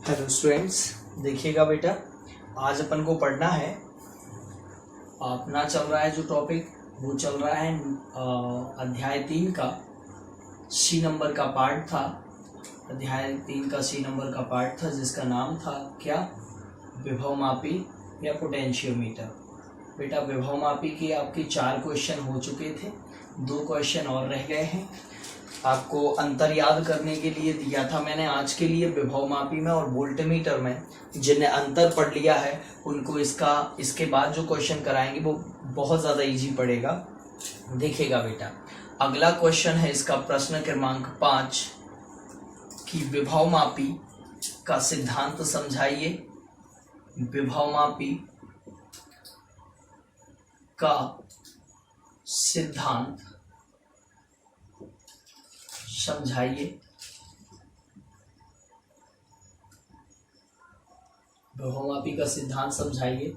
Hello students, देखिएगा बेटा, आज अपन को पढ़ना है। अपना चल रहा है जो टॉपिक वो चल रहा है अध्याय 3 का सी नंबर का पार्ट था। अध्याय 3 का सी नंबर का पार्ट था जिसका नाम था क्या, विभवमापी या पोटेंशियोमीटर। बेटा विभवमापी के आपके 4 क्वेश्चन हो चुके थे, 2 क्वेश्चन और रह गए हैं। आपको अंतर याद करने के लिए दिया था मैंने आज के लिए विभवमापी में और वोल्टमीटर में। जिन्हें अंतर पढ़ लिया है उनको इसके बाद जो क्वेश्चन कराएंगे वो बहुत ज़्यादा इजी पड़ेगा। देखिएगा बेटा, अगला क्वेश्चन है इसका प्रश्न क्रमांक 5 कि विभवमापी का सिद्धांत समझाइए। विभवमापी का सिद्धांत समझाइए। विभवमापी का सिद्धांत समझाइए।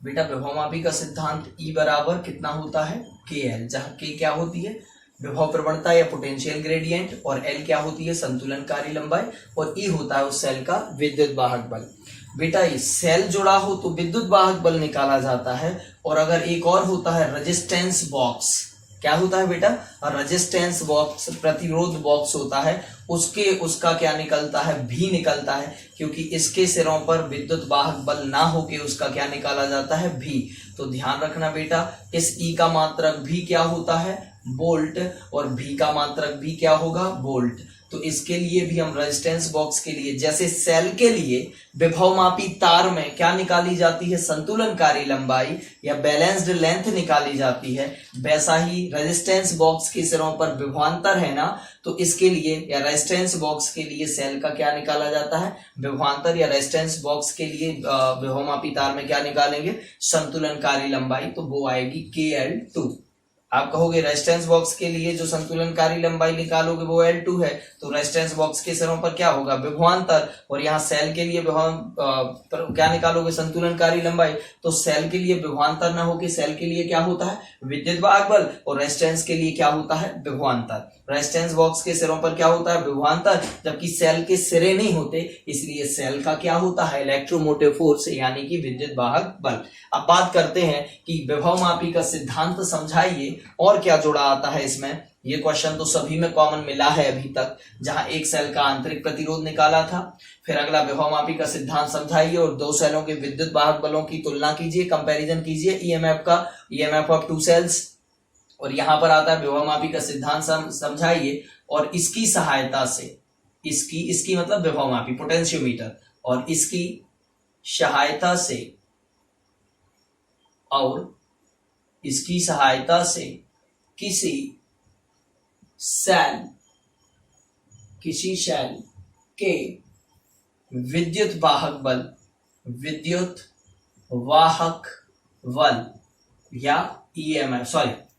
बेटा विभवमापी का सिद्धांत E बराबर कितना होता है, KL, जहां K क्या होती है, विभव प्रवणता या पोटेंशियल ग्रेडियंट, और L क्या होती है, संतुलनकारी लंबाई, और E होता है उस सेल का विद्युत वाहक बल। बेटा इस सेल जुड़ा हो तो विद्युत वाहक बल निकाला जाता है, और अगर एक और होता है रेजिस्टेंस बॉक्स, क्या होता है बेटा, रेजिस्टेंस बॉक्स, प्रतिरोध बॉक्स होता है, उसका क्या निकलता है, भी निकलता है, क्योंकि इसके सिरों पर विद्युत वाहक बल ना होके उसका क्या निकाला जाता है, भी। तो ध्यान रखना बेटा, इस E का मात्रक भी क्या होता है, वोल्ट, और V का मात्रक भी क्या होगा, वोल्ट। तो इसके लिए भी हम रेजिस्टेंस बॉक्स के लिए, जैसे सेल के लिए विभवमापी तार में क्या निकाली जाती है, संतुलनकारी लंबाई या बैलेंस्ड लेंथ निकाली जाती है, वैसा ही रेजिस्टेंस बॉक्स के सिरों पर विभवांतर है ना, तो इसके लिए या रेजिस्टेंस बॉक्स के लिए सेल का क्या निकाला जाता है, विभवांतर, या रेजिस्टेंस बॉक्स के लिए विभवमापी तार में क्या निकालेंगे, संतुलनकारी लंबाई, तो वो आएगी KL2। आप कहोगे रेजिस्टेंस बॉक्स के लिए जो संतुलनकारी लंबाई निकालोगे वो L2 है, तो रेजिस्टेंस बॉक्स के सिरों पर क्या होगा, विभवांतर, और यहाँ सेल के लिए क्या निकालोगे, संतुलनकारी लंबाई, तो सेल के लिए विभवांतर ना होके सेल के लिए क्या होता है, विद्युत वाहक बल, और रेजिस्टेंस के लिए क्या होता है, विभवांतर। रेजिस्टेंस बॉक्स के सिरों पर क्या होता है, विभवांतर, जबकि सेल के सिरे नहीं होते, इसलिए सेल का क्या होता है, इलेक्ट्रोमोटिव फोर्स, यानी कि विद्युत वाहक बल। अब बात करते हैं कि विभवमापी का सिद्धांत समझाइए और क्या जुड़ा आता है इसमें। ये क्वेश्चन तो सभी में कॉमन मिला है अभी तक, जहां एक सेल का आंतरिक प्रतिरोध निकाला था। फिर अगला विभवमापी का सिद्धांत समझाइए और 2 सेलों के विद्युत वाहक बलों की तुलना कीजिए, कंपैरिजन कीजिए, ईएमएफ ऑफ 2 सेल्स। और यहां पर आता है विभवमापी का सिद्धांत समझाइए और इसकी सहायता से, इसकी मतलब विभवमापी पोटेंशियोमीटर, और इसकी सहायता से किसी सेल के विद्युत वाहक बल या ईएमएफ,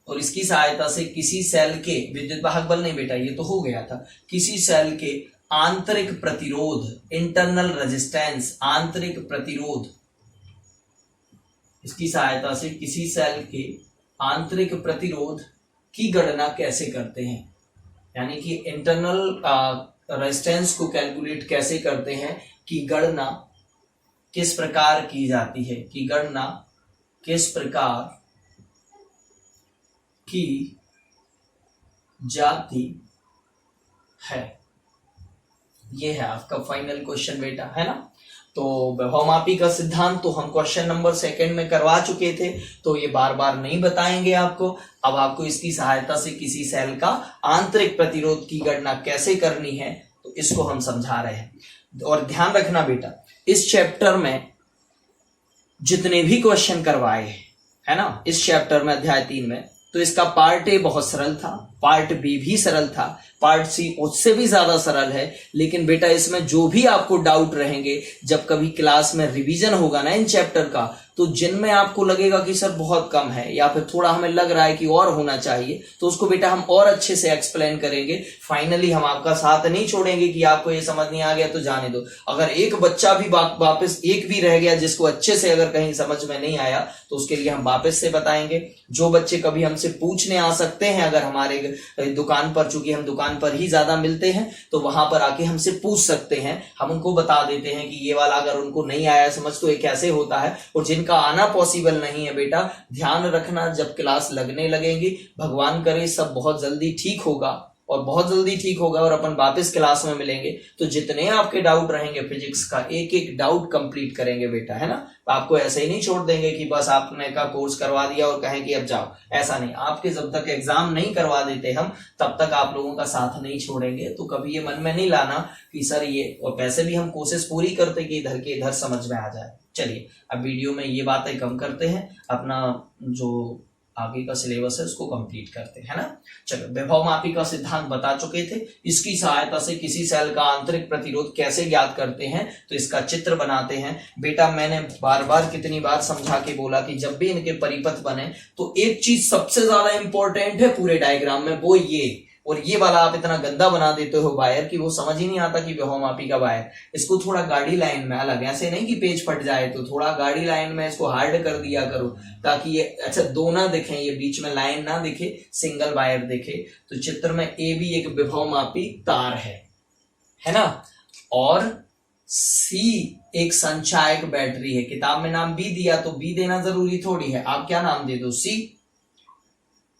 और इसकी सहायता से किसी सेल के विद्युत वाहक बल, नहीं बेटा ये तो हो गया था, किसी सेल के आंतरिक प्रतिरोध, इंटरनल रेजिस्टेंस, आंतरिक प्रतिरोध, इसकी सहायता से किसी सेल के आंतरिक प्रतिरोध की गणना कैसे करते हैं, यानी कि इंटरनल रेजिस्टेंस को कैलकुलेट कैसे करते हैं, कि गणना किस प्रकार की जाती है, ये है आपका फाइनल क्वेश्चन बेटा, है ना। तो विभवमापी का सिद्धांत तो हम क्वेश्चन नंबर 2 में करवा चुके थे, तो ये बार बार नहीं बताएंगे आपको। अब आपको इसकी सहायता से किसी सेल का आंतरिक प्रतिरोध की गणना कैसे करनी है, तो इसको हम समझा रहे हैं। और ध्यान रखना बेटा, इस चैप्टर में जितने भी क्वेश्चन करवाए है ना, इस चैप्टर में अध्याय 3 में, तो इसका पार्ट A बहुत सरल था, पार्ट B भी सरल था, पार्ट C उससे भी ज्यादा सरल है। लेकिन बेटा इसमें जो भी आपको डाउट रहेंगे, जब कभी क्लास में रिवीजन होगा ना इन चैप्टर का, तो जिनमें आपको लगेगा कि सर बहुत कम है या फिर थोड़ा हमें लग रहा है कि और होना चाहिए, तो उसको बेटा हम और अच्छे से एक्सप्लेन करेंगे। फाइनली हम आपका साथ नहीं छोड़ेंगे कि आपको ये समझ नहीं आ गया तो जाने दो। अगर एक बच्चा भी वापस एक भी रह गया जिसको अच्छे से अगर कहीं समझ में नहीं आया, तो उसके लिए हम वापस से बताएंगे। जो बच्चे कभी हमसे पूछने आ सकते हैं अगर हमारे दुकान पर, चूंकि हम दुकान पर ही ज्यादा मिलते हैं तो वहां पर आके हमसे पूछ सकते हैं, हम उनको बता देते हैं कि ये वाला अगर उनको नहीं आया समझ तो ये कैसे होता है। और जिनका आना पॉसिबल नहीं है बेटा, ध्यान रखना जब क्लास लगने लगेंगी, भगवान करे सब बहुत जल्दी ठीक होगा और बहुत जल्दी ठीक होगा और अपन वापस क्लास में मिलेंगे, तो जितने आपके डाउट रहेंगे फिजिक्स का एक एक डाउट कंप्लीट करेंगे बेटा, है ना। आपको ऐसे ही नहीं छोड़ देंगे कि बस आपने का कोर्स करवा दिया और कहें कि अब जाओ, ऐसा नहीं। आपके जब तक एग्जाम नहीं करवा देते हम तब तक आप लोगों का साथ नहीं छोड़ेंगे। तो कभी ये मन में नहीं लाना कि सर ये, और वैसे भी हम कोशिश पूरी करते कि इधर के इधर समझ में आ जाए। चलिए अब वीडियो में ये बातें कम करते हैं, अपना जो आगे का सिलेबस है उसको कंप्लीट करते हैं, है ना। चलो, विभवमापी का सिद्धांत बता चुके थे। इसकी सहायता से किसी सेल का आंतरिक प्रतिरोध कैसे ज्ञात करते हैं, तो इसका चित्र बनाते हैं। बेटा मैंने बार बार कितनी बार समझा के बोला कि जब भी इनके परिपथ बने तो एक चीज सबसे ज्यादा इंपॉर्टेंट है पूरे डायग्राम में, वो ये, और ये वाला आप इतना गंदा बना देते हो वायर कि वो समझ ही नहीं आता कि विभवमापी का वायर। इसको थोड़ा गाड़ी लाइन में अलग, ऐसे नहीं कि पेज फट जाए, तो थोड़ा गाड़ी लाइन में इसको हार्ड कर दिया करो ताकि ये अच्छा दो ना दिखे, ये बीच में लाइन ना दिखे, सिंगल वायर दिखे। तो चित्र में ए भी एक विभवमापी तार है ना, और सी एक संचायक बैटरी है। किताब में नाम बी दिया तो बी देना जरूरी थोड़ी है, आप क्या नाम दे दो, सी।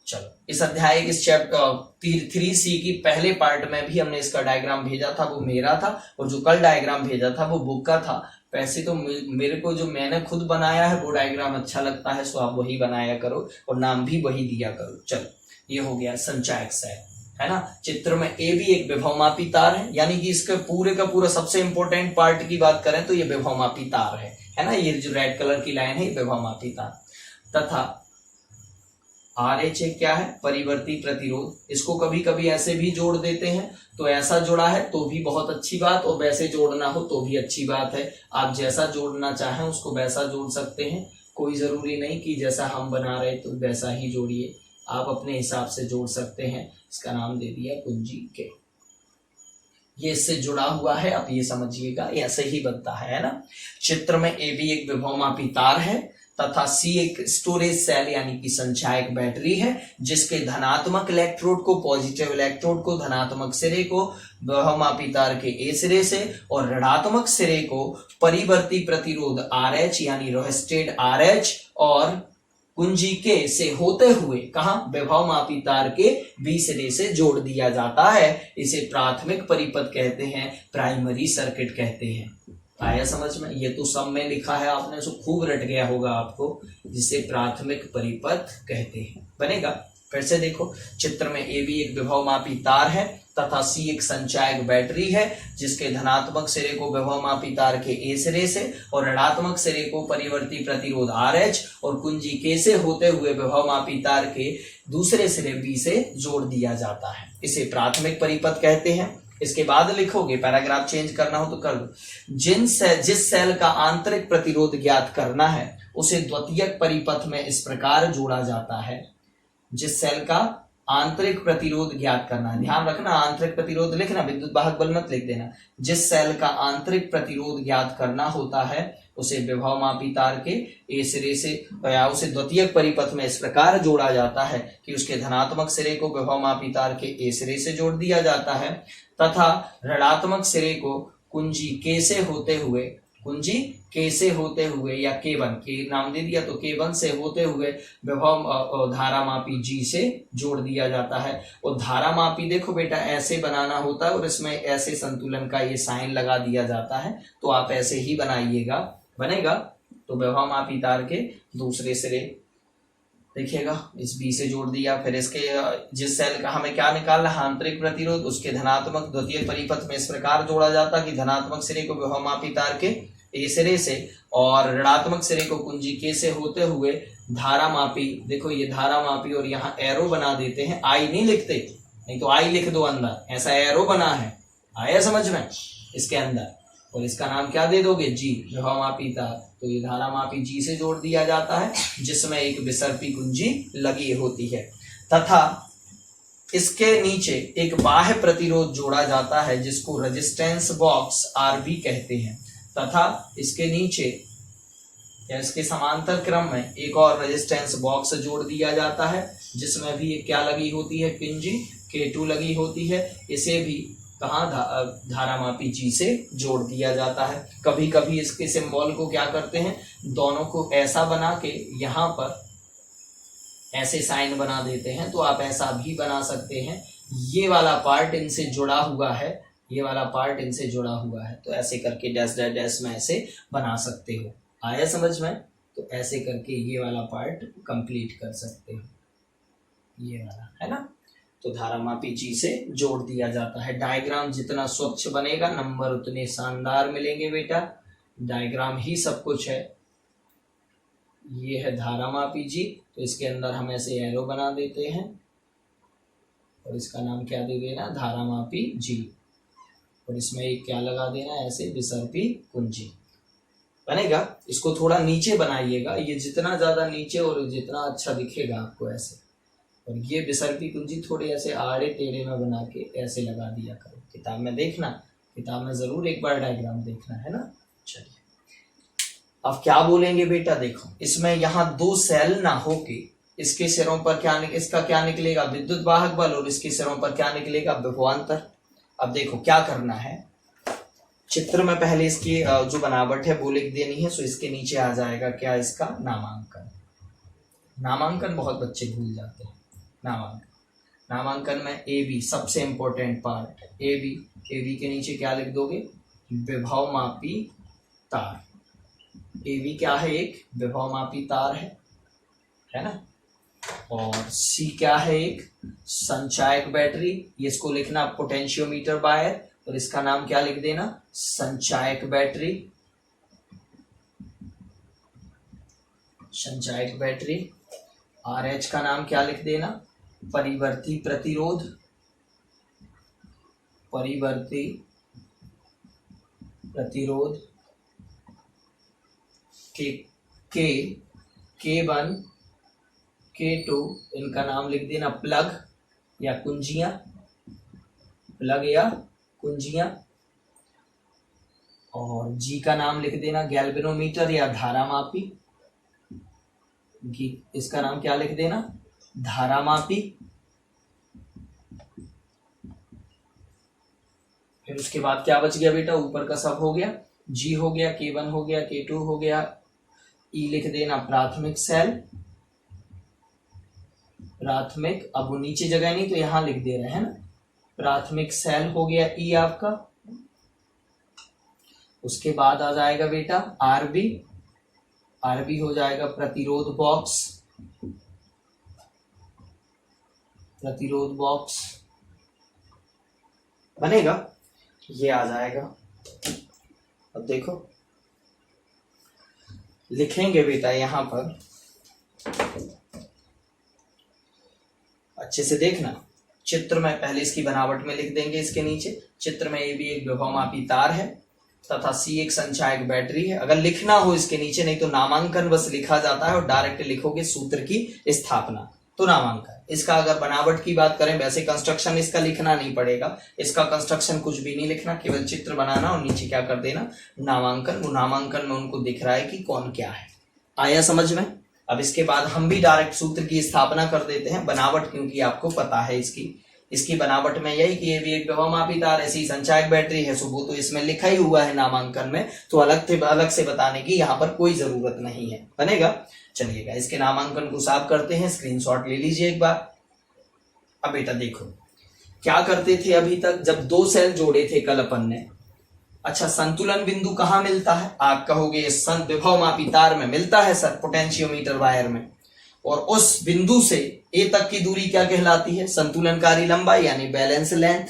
चलो, इस अध्याय इस चैप्टर 3C की पहले पार्ट में भी हमने इसका डायग्राम भेजा था, वो मेरा था, और जो कल डायग्राम भेजा था वो बुक का था। वैसे तो मेरे को जो मैंने खुद बनाया है वो डायग्राम अच्छा लगता है, सो आप वही बनाया करो और नाम भी वही दिया करो। चलो, ये हो गया संचायक सेल, है ना। चित्र में ए भी एक विभवमापी तार है, यानी कि इसके पूरे का पूरा सबसे इंपॉर्टेंट पार्ट की बात करें तो ये विभवमापी तार है ना। ये जो रेड कलर की लाइन है विभवमापी तार, तथा RH क्या है, परिवर्ती प्रतिरोध। इसको कभी कभी ऐसे भी जोड़ देते हैं, तो ऐसा जोड़ा है तो भी बहुत अच्छी बात, और वैसे जोड़ना हो तो भी अच्छी बात है। आप जैसा जोड़ना चाहें उसको वैसा जोड़ सकते हैं, कोई जरूरी नहीं कि जैसा हम बना रहे तो वैसा ही जोड़िए, आप अपने हिसाब से जोड़ सकते हैं। इसका नाम दे दिया कुंजी के, ये इससे जुड़ा हुआ है, आप ये समझिएगा, ऐसे ही बनता है ना। चित्र में ए भी एक विभवमापी तार है तथा सी एक स्टोरेज सेल यानी कि संचायक बैटरी है, जिसके धनात्मक इलेक्ट्रोड को, पॉजिटिव इलेक्ट्रोड को, धनात्मक सिरे को विभवमापी तार के ए सिरे से और ऋणात्मक सिरे को परिवर्ती प्रतिरोध RH यानी रोहेस्टेड RH और कुंजी के से होते हुए कहा, विभवमापी तार के बी सिरे से जोड़ दिया जाता है। इसे प्राथमिक परिपथ कहते हैं, प्राइमरी सर्किट कहते हैं। आया समझ में, ये तो सब में लिखा है आपने, सो खूब रट गया होगा आपको, जिसे प्राथमिक परिपथ कहते हैं। बनेगा, फिर से देखो, चित्र में ए भी एक विभवमापी तार है तथा सी एक संचायक बैटरी है, जिसके धनात्मक सिरे को विभवमापी तार के ए सिरे से और ऋणात्मक सिरे को परिवर्ती प्रतिरोध RH और कुंजी के से होते हुए विभवमापी तार के दूसरे सिरे बी से जोड़ दिया जाता है। इसे प्राथमिक परिपथ कहते हैं। इसके बाद लिखोगे, पैराग्राफ चेंज करना हो तो कर दो। जिस सेल का आंतरिक प्रतिरोध ज्ञात करना है उसे द्वितीयक परिपथ में इस प्रकार जोड़ा जाता है। जिस सेल का आंतरिक प्रतिरोध ज्ञात करना है, ध्यान रखना, आंतरिक प्रतिरोध लिखना, विद्युत वाहक बल मत लिख देना। जिस सेल का आंतरिक प्रतिरोध ज्ञात करना होता है उसे विभवमापी तार के ए सिरे से या उसे द्वितीयक परिपथ में इस प्रकार जोड़ा जाता है कि उसके धनात्मक सिरे को विभवमापी तार के ए सिरे से जोड़ दिया जाता है तथा ऋणात्मक सिरे को कुंजी के से होते हुए, कुंजी के से होते हुए या K1 के नाम दे दिया तो K1 से होते हुए विभव धारामापी G से जोड़ दिया जाता है। और धारामापी देखो बेटा ऐसे बनाना होता है और इसमें ऐसे संतुलन का ये साइन लगा दिया जाता है, तो आप ऐसे ही बनाइएगा, बनेगा। तो विभवमापी तार के दूसरे सिरे देखिएगा, इस बी से जोड़ दिया। फिर इसके जिस सेल का हमें क्या निकालना है, आंतरिक प्रतिरोध, उसके धनात्मक द्वितीय परिपथ में इस प्रकार जोड़ा जाता कि धनात्मक सिरे को विभवमापी तार के ए सिरे से और ऋणात्मक सिरे को कुंजी के से होते हुए धारामापी, देखो ये धारामापी और यहाँ एरो बना देते हैं, आई नहीं लिखते, नहीं तो आई लिख दो अंदर, ऐसा एरो बना है, आया समझ में, इसके अंदर, और इसका नाम क्या दे दोगे, जी, विभवमापी तार। तो ये धारामापी जी से जोड़ दिया जाता है जिसमें एक विसर्पी कुंजी लगी होती है तथा इसके नीचे एक बाह्य प्रतिरोध जोड़ा जाता है जिसको रेजिस्टेंस बॉक्स RB कहते हैं तथा इसके नीचे या इसके समांतर क्रम में एक और रेजिस्टेंस बॉक्स जोड़ दिया जाता है जिसमें भी ये क्या लगी होती है, कुंजी K2 लगी होती है। इसे भी कहाँ धारामापी G से जोड़ दिया जाता है। कभी कभी इसके सिंबल को क्या करते हैं, दोनों को ऐसा बना के यहाँ पर ऐसे साइन बना देते हैं, तो आप ऐसा भी बना सकते हैं। ये वाला पार्ट इनसे जुड़ा हुआ है, ये वाला पार्ट इनसे जुड़ा हुआ है, तो ऐसे करके डैश डैश डैश में ऐसे बना सकते हो। आया समझ में? तो ऐसे करके ये वाला पार्ट कंप्लीट कर सकते हो, ये वाला है ना। तो धारामापी G से जोड़ दिया जाता है। डायग्राम जितना स्वच्छ बनेगा नंबर उतने शानदार मिलेंगे बेटा। डायग्राम ही सब कुछ है। ये है धारामापी G, तो इसके अंदर हम ऐसे एरो बना देते हैं और इसका नाम क्या दे देना, धारामापी G, और इसमें एक क्या लगा देना, ऐसे विसर्पी कुंजी बनेगा। इसको थोड़ा नीचे बनाइएगा, ये जितना ज्यादा नीचे और जितना अच्छा दिखेगा आपको ऐसे। और ये विसर्पी कुंजी थोड़े ऐसे आड़े टेढ़े में बना के ऐसे लगा दिया करो। किताब में देखना, किताब में जरूर एक बार डायग्राम देखना है ना। चलिए अब क्या बोलेंगे बेटा, देखो इसमें यहाँ दो सेल ना होके इसके सिरों पर क्या इसका क्या निकलेगा, विद्युत वाहक बल, और इसके सिरों पर क्या निकलेगा, विभवांतर। अब देखो क्या करना है, चित्र में पहले इसकी जो बनावट है वो लिख देनी है। सो इसके नीचे आ जाएगा क्या, इसका नामांकन। नामांकन बहुत बच्चे भूल जाते हैं। नामांकन में ए बी सबसे इंपॉर्टेंट पार्ट, ए बी के नीचे क्या लिख दोगे, विभवमापी तार। ए बी क्या है, एक विभवमापी तार है ना। और सी क्या है, एक संचायक बैटरी। इसको लिखना पोटेंशियोमीटर वायर, और इसका नाम क्या लिख देना, संचायक बैटरी। संचायक बैटरी। RH का नाम क्या लिख देना, परिवर्ती प्रतिरोध। परिवर्ती प्रतिरोध। K1 K2 इनका नाम लिख देना प्लग या कुंजियां, प्लग या कुंजियां। और G का नाम लिख देना गैल्वेनोमीटर या धारामापी। इसका नाम क्या लिख देना, धारामापी। फिर उसके बाद क्या बच गया बेटा, ऊपर का सब हो गया, G हो गया, K1 हो गया, K2 हो गया। E लिख देना प्राथमिक सेल, प्राथमिक। अब वो नीचे जगह नहीं तो यहां लिख दे रहे हैं ना, प्राथमिक सेल हो गया E आपका। उसके बाद आ जाएगा बेटा RB हो जाएगा प्रतिरोध बॉक्स, प्रतिरोध बॉक्स बनेगा, ये आ जाएगा। अब देखो लिखेंगे बेटा यहां पर, अच्छे से देखना। चित्र में पहले इसकी बनावट में लिख देंगे इसके नीचे। चित्र में ये भी एक विभवमापी तार है तथा C एक संचायक बैटरी है। अगर लिखना हो इसके नीचे, नहीं तो नामांकन बस लिखा जाता है और डायरेक्ट लिखोगे सूत्र की स्थापना, तो नामांकन। इसका अगर बनावट की बात करें, वैसे कंस्ट्रक्शन इसका लिखना नहीं पड़ेगा, इसका कंस्ट्रक्शन कुछ भी नहीं लिखना, केवल चित्र बनाना और नीचे क्या कर देना, नामांकन। वो नामांकन में उनको दिख रहा है कि कौन क्या है। आया समझ में? अब इसके बाद हम भी डायरेक्ट सूत्र की स्थापना कर देते हैं। बनावट क्योंकि आपको पता है इसकी बनावट में यही कि ये भी एक विभवमापी तार, ऐसी संचायक बैटरी है। वो तो इसमें लिखा ही हुआ है नामांकन में, तो अलग से बताने की यहाँ पर कोई जरूरत नहीं है। बनेगा? चलिएगा इसके नामांकन को साफ करते हैं। स्क्रीनशॉट ले लीजिए एक बार। अब बेटा देखो क्या करते थे अभी तक, जब दो सेल जोड़े थे कल अपन ने। अच्छा, संतुलन बिंदु कहाँ मिलता है? आप कहोगे विभवमापी तार में मिलता है सर, पोटेंशियोमीटर वायर में। और उस बिंदु से ए तक की दूरी क्या कहलाती है? संतुलनकारी लंबाई यानी बैलेंस लेंथ।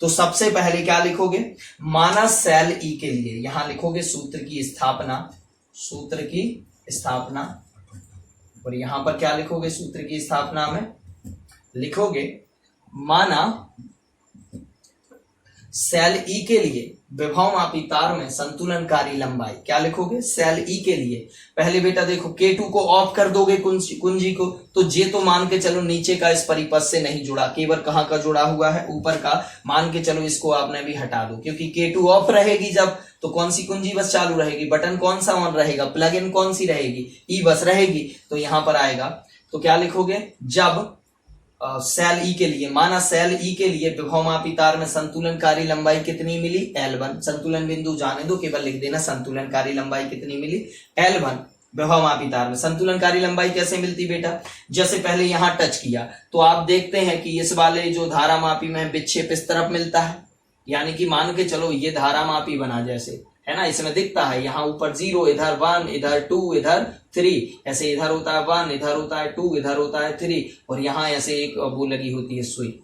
तो सबसे पहले क्या लिखोगे? माना सेल ई के लिए यहां लिखोगे सूत्र की स्थापना, सूत्र की स्थापना। और यहां पर क्या लिखोगे? सूत्र की स्थापना में लिखोगे माना सेल ई के लिए विभवमापी तार में संतुलनकारी लंबाई, क्या लिखोगे? सेल ई के लिए पहले बेटा देखो K2 को ऑफ कर दोगे कुंजी को, तो जे तो मान के चलो नीचे का इस परिपथ से नहीं जुड़ा, केवल कहां का जुड़ा हुआ है? ऊपर का। मान के चलो इसको आपने भी हटा दो, क्योंकि K2 ऑफ रहेगी जब, तो कौन सी कुंजी बस चालू रहेगी? बटन कौन सा ऑन रहेगा? प्लग इन कौन सी रहेगी? ई बस रहेगी। तो यहां पर आएगा तो क्या लिखोगे, जब सेल ई के लिए, माना सेल ई के लिए विभवमापी तार में संतुलनकारी लंबाई कितनी मिली, L1। संतुलन बिंदु जाने दो, केवल लिख देना संतुलनकारी लंबाई कितनी मिली, L1। विभवमापी तार में संतुलनकारी लंबाई कैसे मिलती बेटा, जैसे पहले यहां टच किया तो आप देखते हैं कि इस वाले जो धारामापी में विक्षेप इस तरफ मिलता है, यानी कि मान के चलो ये धारामापी बना जैसे है ना, इसमें दिखता है यहाँ ऊपर 0, इधर 1, इधर 2, इधर 3, ऐसे इधर होता है 1, इधर होता है 2, इधर होता है 3, और यहाँ ऐसे एक वो लगी होती है सुई।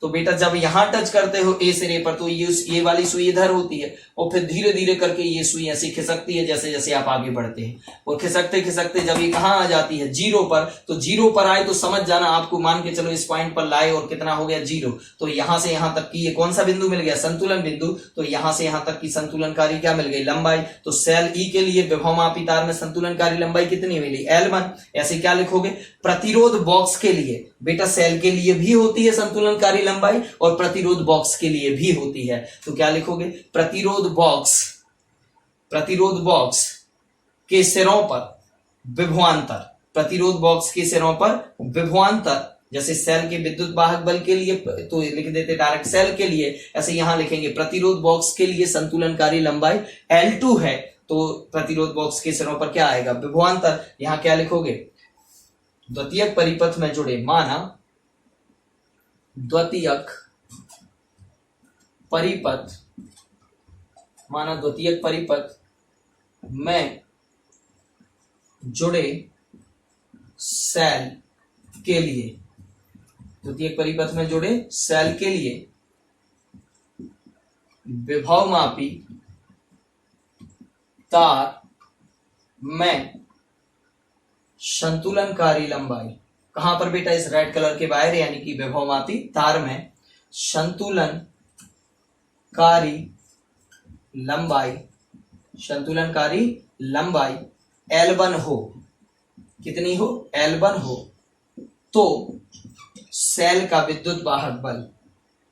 तो बेटा जब यहाँ टच करते हो ए सिरे पर तो ये वाली सुई इधर होती है, और फिर धीरे धीरे करके ये सुई ऐसी खिसकती है जैसे जैसे आप आगे बढ़ते हैं, और खिसकते खिसकते जब ये कहाँ आ जाती है, 0 पर, तो 0 पर आए तो समझ जाना, आपको मान के चलो इस पॉइंट पर लाए और कितना हो गया 0, तो यहां से यहां तक की ये कौन सा बिंदु मिल गया, संतुलन बिंदु। तो यहां से यहां तक की संतुलनकारी क्या मिल गई, लंबाई। तो सेल ई के लिए विभवमापी तार में संतुलनकारी लंबाई कितनी मिली, L1। ऐसे क्या लिखोगे, प्रतिरोध बॉक्स के लिए, बेटा सेल के लिए भी होती है संतुलनकारी लंबाई और प्रतिरोध बॉक्स के लिए भी होती है, तो क्या लिखोगे, प्रतिरोध बॉक्स के सिरों पर विभवांतर, प्रतिरोध बॉक्स के सिरों पर विभवांतर, जैसे सेल के विद्युत वाहक बल के लिए तो लिख देते डायरेक्ट सेल के लिए, ऐसे यहां लिखेंगे प्रतिरोध बॉक्स के लिए संतुलनकारी लंबाई L2 है, तो प्रतिरोध बॉक्स के सिरों पर क्या आएगा, विभवांतर। यहां क्या लिखोगे, द्वितीयक परिपथ में जुड़े, माना द्वितीयक परिपथ में जुड़े सेल के लिए, द्वितीयक परिपथ में जुड़े सेल के लिए विभवमापी तार में संतुलनकारी लंबाई, कहां पर बेटा, इस रेड कलर के वायर यानी कि विभवमापी तार में संतुलनकारी लंबाई L1 हो, कितनी हो, L1 हो, तो सेल का विद्युत वाहक बल,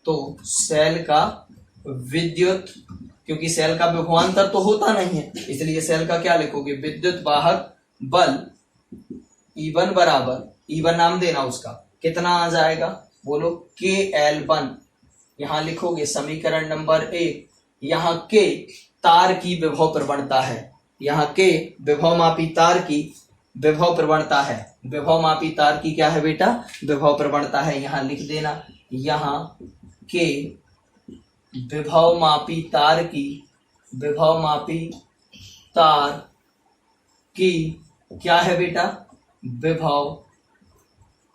तो सेल का विद्युत, क्योंकि सेल का विभवांतर तो होता नहीं है, इसलिए सेल का क्या लिखोगे, विद्युत वाहक बल E1 बराबर, E1 नाम देना उसका, कितना आ जाएगा, बोलो, KL1। यहां लिखोगे समीकरण नंबर 1, यहां K तार की विभव प्रवणता है, यहां K विभवमापी तार की विभव प्रवणता है, विभवमापी तार की क्या है बेटा, विभव प्रवणता है, यहां लिख देना, यहां K विभवमापी तार की क्या है बेटा, विभव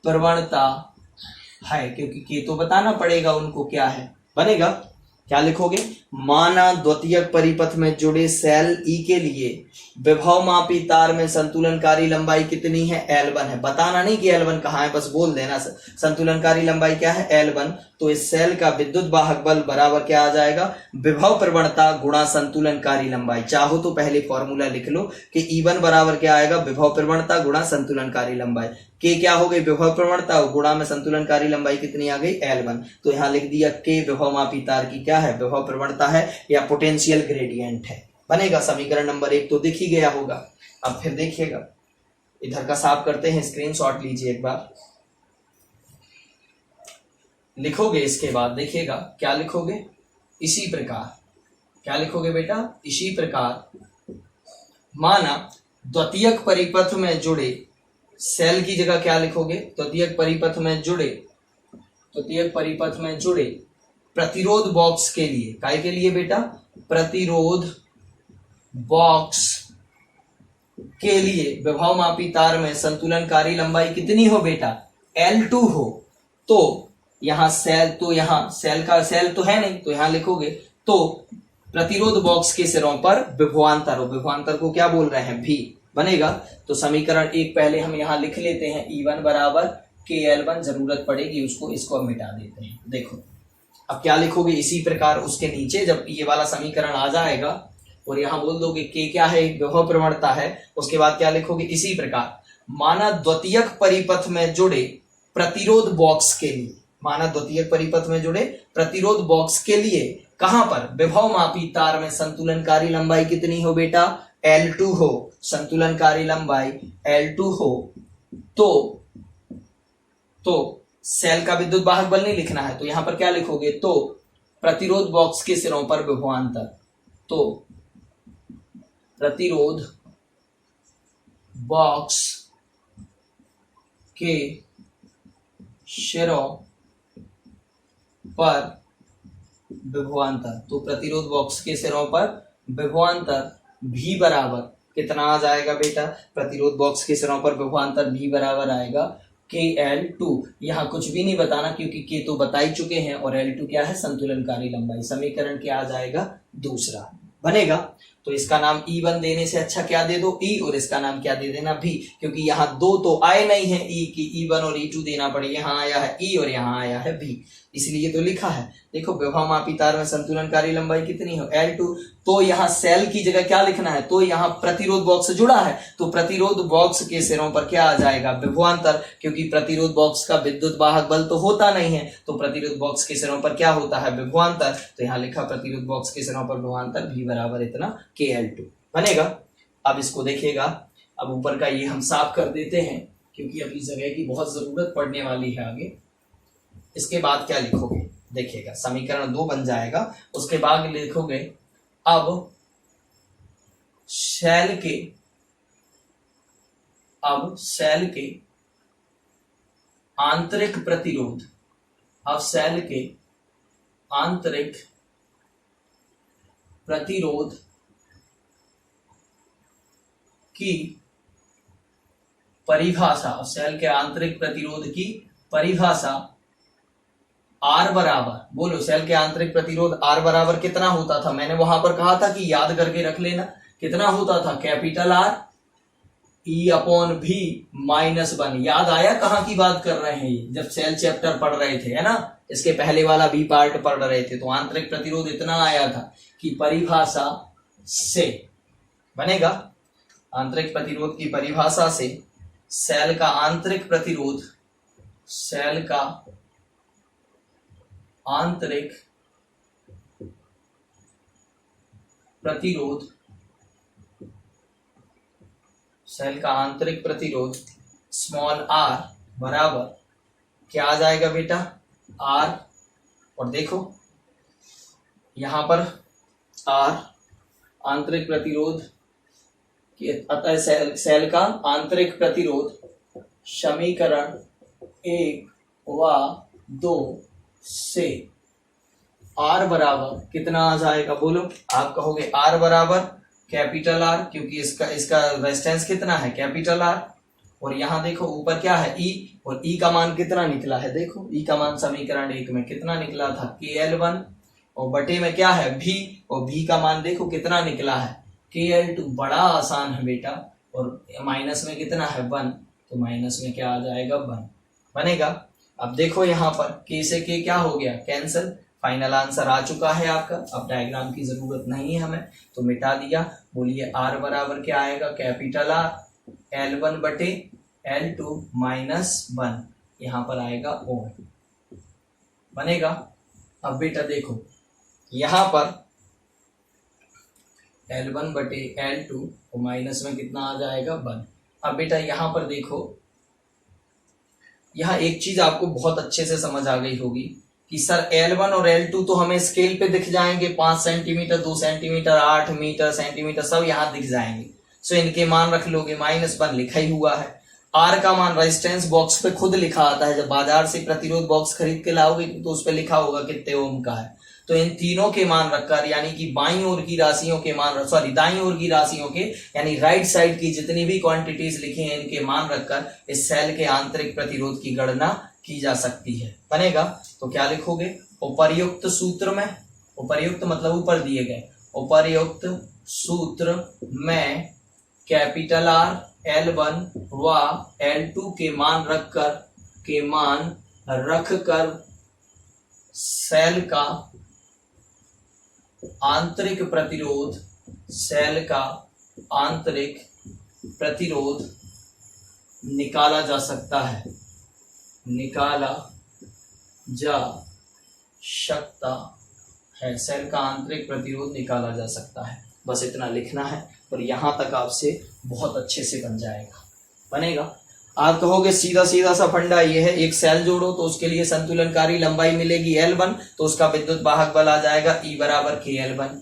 प्रवणता है, क्योंकि के तो बताना पड़ेगा उनको क्या है, बनेगा। क्या लिखोगे, माना द्वितीयक परिपथ में जुड़े सेल ई के लिए विभवमापी तार में संतुलनकारी लंबाई कितनी है, L1 है। बताना नहीं कि L1 कहाँ है, बस बोल देना संतुलनकारी लंबाई क्या है, L1। तो इस सेल का विद्युत वाहक बल बराबर क्या आ जाएगा, विभव प्रवणता गुणा संतुलनकारी लंबाई। चाहो तो पहले फॉर्मूला लिख लो कि E1 बराबर क्या आएगा, विभव प्रवणता गुणा संतुलनकारी लंबाई। के क्या हो गई, विभव प्रवणता, गुणा में संतुलनकारी लंबाई कितनी आ गई, L1। तो यहाँ लिख दिया के विभवमापी तार की क्या है, विभव प्रवणता है या पोटेंशियल ग्रेडियंट है, बनेगा। समीकरण नंबर 1 तो दिख ही गया होगा। अब फिर देखिएगा, इधर का साफ करते हैं, स्क्रीनशॉट लीजिए एक बार, लिखोगे इसके बाद देखिएगा क्या लिखोगे, इसी प्रकार। क्या लिखोगे बेटा, इसी प्रकार। माना द्वितीयक परिपथ में जुड़े सेल की जगह क्या लिखोगे, द्वितीयक परिपथ में जुड़े प्रतिरोध बॉक्स के लिए, काय के लिए बेटा, प्रतिरोध बॉक्स के लिए विभवमापी तार में संतुलनकारी लंबाई कितनी हो बेटा, L2 हो। तो यहां सेल, तो यहां सेल का सेल तो है नहीं, तो यहां लिखोगे तो प्रतिरोध बॉक्स के सिरों पर विभवांतर हो, विभवांतर को क्या बोल रहे हैं, भी, बनेगा। तो समीकरण 1 पहले हम यहां लिख लेते हैं, E1 बराबर KL1, जरूरत पड़ेगी उसको, इसको अब मिटा देते हैं। देखो अब क्या लिखोगे, इसी प्रकार। उसके नीचे जब ये वाला समीकरण आ जाएगा और यहां बोल दोगे के क्या है, विभव प्रवणता है, उसके बाद क्या लिखोगे, इसी प्रकार। माना द्वितीयक परिपथ में जुड़े प्रतिरोध बॉक्स के लिए, माना द्वितीयक परिपथ में जुड़े प्रतिरोध बॉक्स के लिए कहां पर, विभवमापी तार में संतुलनकारी लंबाई कितनी हो बेटा, L2 हो, संतुलनकारी लंबाई L2 हो। तो तो सेल का विद्युत वाहक बल नहीं लिखना है, तो यहां पर क्या लिखोगे, तो प्रतिरोध बॉक्स के सिरों पर विभवांतर, तो प्रतिरोध बॉक्स के सिरों पर विभवांतर, तो प्रतिरोध बॉक्स के सिरों पर विभवांतर भी बराबर कितना आ जाएगा बेटा, प्रतिरोध बॉक्स के सिरों पर विभवांतर भी बराबर आएगा KL2। यहाँ कुछ भी नहीं बताना क्योंकि K तो बता ही चुके हैं, और L2 क्या है, संतुलनकारी लंबाई। समीकरण क्या आ जाएगा, दूसरा बनेगा। तो इसका नाम E1 देने से अच्छा क्या दे दो, E, और इसका नाम क्या दे देना, V, क्योंकि यहाँ दो तो आए नहीं है E की, E1 और E2 देना पड़े, यहाँ आया है E और यहाँ आया है V, इसलिए तो लिखा है। देखो विभवमापी तार में संतुलनकारी लंबाई कितनी हो, L2, तो यहाँ सेल की जगह क्या लिखना है, तो यहाँ प्रतिरोध बॉक्स जुड़ा है, तो प्रतिरोध बॉक्स के सिरों पर क्या आ जाएगा, विभवांतर, क्योंकि प्रतिरोध बॉक्स का विद्युत वाहक बल तो होता नहीं है, तो प्रतिरोध बॉक्स के सिरों पर क्या होता है, विभवांतर। तो यहाँ लिखा प्रतिरोध बॉक्स के सिरों पर विभवांतर भी बराबर इतना KL2 बनेगा। अब इसको देखिएगा, अब ऊपर का ये हम साफ कर देते हैं क्योंकि अभी जगह की बहुत जरूरत पड़ने वाली है आगे। इसके बाद क्या लिखोगे, देखिएगा समीकरण 2 बन जाएगा, उसके बाद लिखोगे अब सेल के आंतरिक प्रतिरोध, अब सेल के आंतरिक प्रतिरोध की परिभाषा, सेल के आंतरिक प्रतिरोध की परिभाषा R बराबर, बोलो सेल के आंतरिक प्रतिरोध R बराबर कितना होता था, मैंने वहां पर कहा था कि याद करके रख लेना, कितना होता था, कैपिटल R E/V-1। याद आया कहां की बात कर रहे हैं, ये जब सेल चैप्टर पढ़ रहे थे, है ना, इसके पहले वाला B पार्ट पढ़ रहे थे, तो आंतरिक प्रतिरोध इतना आया था कि परिभाषा से बनेगा, आंतरिक प्रतिरोध की परिभाषा से सेल का आंतरिक प्रतिरोध, सेल का आंतरिक प्रतिरोध, सेल का आंतरिक प्रतिरोध स्मॉल r बराबर क्या आ जाएगा बेटा, R, और देखो यहां पर R आंतरिक प्रतिरोध, अतः सेल का आंतरिक प्रतिरोध समीकरण 1 व 2 से R बराबर कितना आ जाएगा, बोलो, आप कहोगे R बराबर कैपिटल R, क्योंकि इसका रेजिस्टेंस कितना है, कैपिटल R, और यहाँ देखो ऊपर क्या है E, और E का मान कितना निकला है, देखो E का मान समीकरण 1 में कितना निकला था, KL1, और बटे में क्या है V, और V का मान देखो कितना निकला है, KL2। बड़ा आसान है बेटा, और माइनस में कितना है 1, तो माइनस में क्या आ जाएगा 1 बनेगा। अब देखो यहाँ पर K से K क्या हो गया, कैंसिल, फाइनल आंसर आ चुका है आपका। अब डायग्राम की जरूरत नहीं है हमें, तो मिटा दिया। बोलिए R बराबर क्या आएगा, कैपिटल R L1 बटे L2 माइनस 1, यहाँ पर आएगा ओम बनेगा। अब बेटा देखो यहाँ पर L1 बटे L2 और माइनस में कितना आ जाएगा 1। अब बेटा यहाँ पर देखो, यहाँ एक चीज आपको बहुत अच्छे से समझ आ गई होगी कि सर L1 और L2 तो हमें स्केल पे दिख जाएंगे, 5 सेंटीमीटर, 2 सेंटीमीटर, 8 मीटर, सेंटीमीटर, सब यहाँ दिख जाएंगे। सो इनके मान रख लोगे, -1 लिखा ही हुआ है। R का मान रेजिस्टेंस बॉक्स पे खुद लिखा आता है, जब बाजार से प्रतिरोध बॉक्स खरीद के लाओगे तो उस पे लिखा होगा कितने ओम का है। तो इन तीनों के मान रखकर, यानी कि बाईं ओर की राशियों के मान, सॉरी दाईं ओर की राशियों के, यानी राइट साइड की जितनी भी क्वांटिटीज लिखी हैं इनके मान रखकर इस सेल के आंतरिक प्रतिरोध की गणना की जा सकती है। बनेगा तो क्या लिखोगे, उपर्युक्त सूत्र में, उपर्युक्त मतलब ऊपर दिए गए, उपर्युक्त सूत्र में कैपिटल R L1 व L2 के मान रखकर सेल का आंतरिक प्रतिरोध, सेल का आंतरिक प्रतिरोध निकाला जा सकता है, निकाला जा सकता है, सेल का आंतरिक प्रतिरोध निकाला जा सकता है। बस इतना लिखना है और यहां तक आपसे बहुत अच्छे से बन जाएगा, बनेगा। आप कहोगे सीधा सीधा सा फंडा ये है, एक सेल जोड़ो तो उसके लिए संतुलनकारी लंबाई मिलेगी L1, तो उसका विद्युत वाहक बल आ जाएगा E बराबर KL1।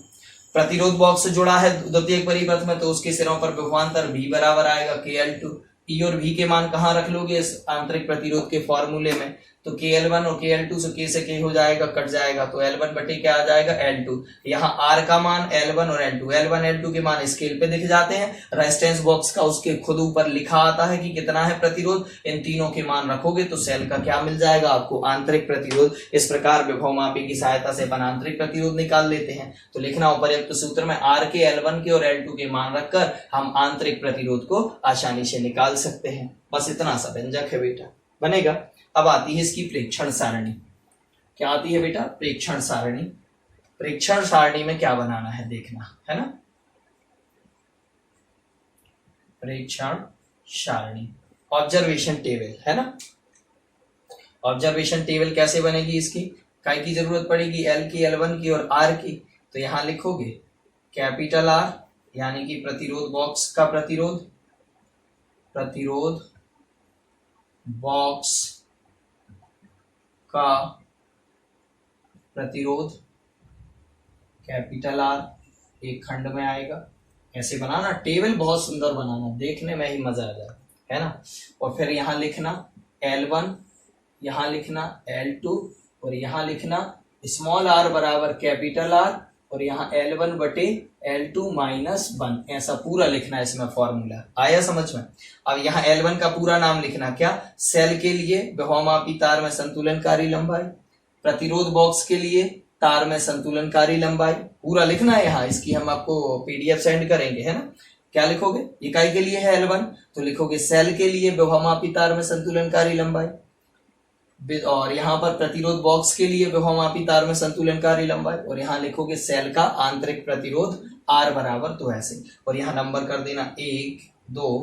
प्रतिरोध बॉक्स से जुड़ा है द्वितीयक परिपथ में, तो उसके सिरों पर विभवांतर V बराबर आएगा KL2। E और V के मान कहाँ रख लोगे? इस आंतरिक प्रतिरोध के फॉर्मूले में, तो KL1 और KL2 से K हो जाएगा, कट जाएगा, तो L1 बटे क्या आ जाएगा? L2। यहाँ R का मान L1 और L2, L1 L2 के मान स्केल पे दिख जाते हैं, रेजिस्टेंस बॉक्स का उसके खुद ऊपर लिखा आता है कि कितना है प्रतिरोध। इन तीनों के मान रखोगे तो सेल का क्या मिल जाएगा आपको? आंतरिक प्रतिरोध। इस प्रकार विभवमापी की सहायता से अपन आंतरिक प्रतिरोध निकाल लेते हैं। तो लिखना उपर्युक्त सूत्र में R के, L1 के और L2 के मान रखकर हम आंतरिक प्रतिरोध को आसानी से निकाल सकते हैं। बस इतना सा व्यंजक है बेटा, बनेगा। अब आती है इसकी प्रेक्षण सारणी। क्या आती है बेटा? प्रेक्षण सारणी। प्रेक्षण सारणी में क्या बनाना है देखना है ना। प्रेक्षण सारणी, ऑब्जर्वेशन टेबल है ना। ऑब्जर्वेशन टेबल कैसे बनेगी इसकी? काय की जरूरत पड़ेगी? L की, L1 की और R की। तो यहां लिखोगे कैपिटल R यानी कि प्रतिरोध बॉक्स का प्रतिरोध, प्रतिरोध बॉक्स का प्रतिरोध कैपिटल R एक खंड में आएगा। ऐसे बनाना, टेबल बहुत सुंदर बनाना, देखने में ही मजा आ जाए, है ना। और फिर यहां लिखना L1, यहां लिखना L2 और यहां लिखना स्मॉल r बराबर कैपिटल R और यहाँ L1 बटे L2 माइनस 1, ऐसा पूरा लिखना है इसमें फॉर्मूला। आया समझ में? अब यहाँ L1 का पूरा नाम लिखना, क्या? सेल के लिए विभवमापी तार में संतुलनकारी लंबाई, प्रतिरोध बॉक्स के लिए तार में संतुलनकारी लंबाई, पूरा लिखना है यहाँ। इसकी हम आपको PDF सेंड करेंगे, है ना। क्या लिखोगे? इकाई के लिए है L1, तो लिखोगे सेल के लिए विभवमापी तार में संतुलनकारी लंबाई, और यहाँ पर प्रतिरोध बॉक्स के लिए विभवमापी तार में संतुलनकारी लंबाई, और यहाँ लिखोगे सेल का आंतरिक प्रतिरोध R बराबर, तो ऐसे। और यहाँ नंबर कर देना 1 2